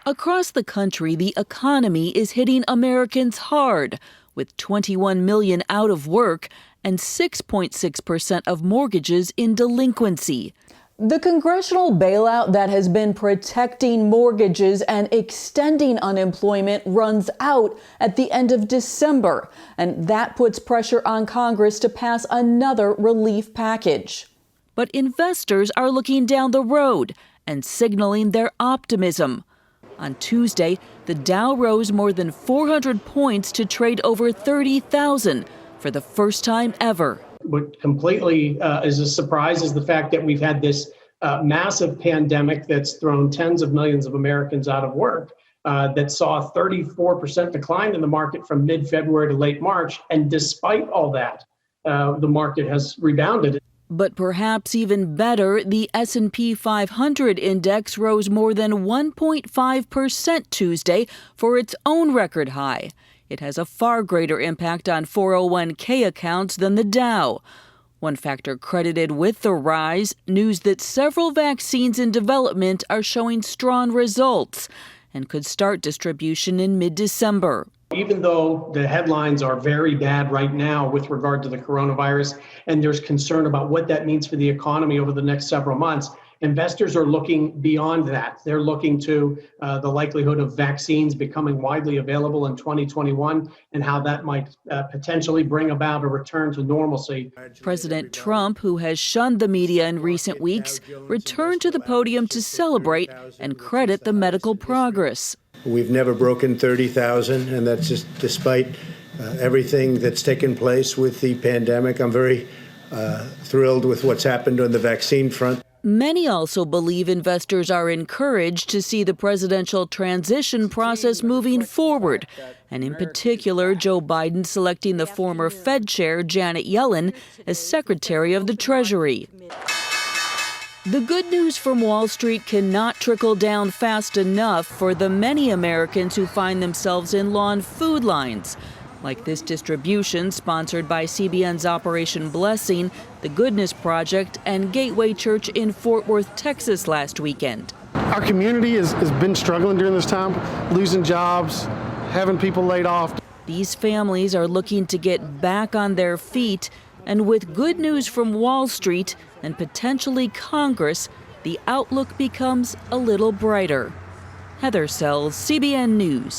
Across the country, the economy is hitting Americans hard, with 21 million out of work and 6.6% of mortgages in delinquency. The congressional bailout that has been protecting mortgages and extending unemployment runs out at the end of December, and that puts pressure on Congress to pass another relief package. But investors are looking down the road and signaling their optimism. On Tuesday, the Dow rose more than 400 points to trade over 30,000 for the first time ever. What completely is a surprise is the fact that we've had this massive pandemic that's thrown tens of millions of Americans out of work, that saw a 34% decline in the market from mid-February to late March. And despite all that, the market has rebounded. But perhaps even better, the S&P 500 index rose more than 1.5% Tuesday for its own record high. It has a far greater impact on 401k accounts than the Dow. One factor credited with the rise, news that several vaccines in development are showing strong results and could start distribution in mid-December. Even though the headlines are very bad right now with regard to the coronavirus, and there's concern about what that means for the economy over the next several months, investors are looking beyond that. They're looking to the likelihood of vaccines becoming widely available in 2021 and how that might potentially bring about a return to normalcy. President Trump, who has shunned the media in recent weeks, returned to the podium to celebrate and credit the medical progress. We've never broken 30,000, and that's just despite everything that's taken place with the pandemic. I'm very thrilled with what's happened on the vaccine front. Many also believe investors are encouraged to see the presidential transition process moving forward, and in particular, Joe Biden selecting the former Fed chair, Janet Yellen, as Secretary of the Treasury. The good news from Wall Street cannot trickle down fast enough for the many Americans who find themselves in long food lines, like this distribution sponsored by CBN's Operation Blessing, the Goodness Project, and Gateway Church in Fort Worth, Texas last weekend. Our community has been struggling during this time, losing jobs, having people laid off. These families are looking to get back on their feet, and with good news from Wall Street and potentially Congress, the outlook becomes a little brighter. Heather Sells, CBN News.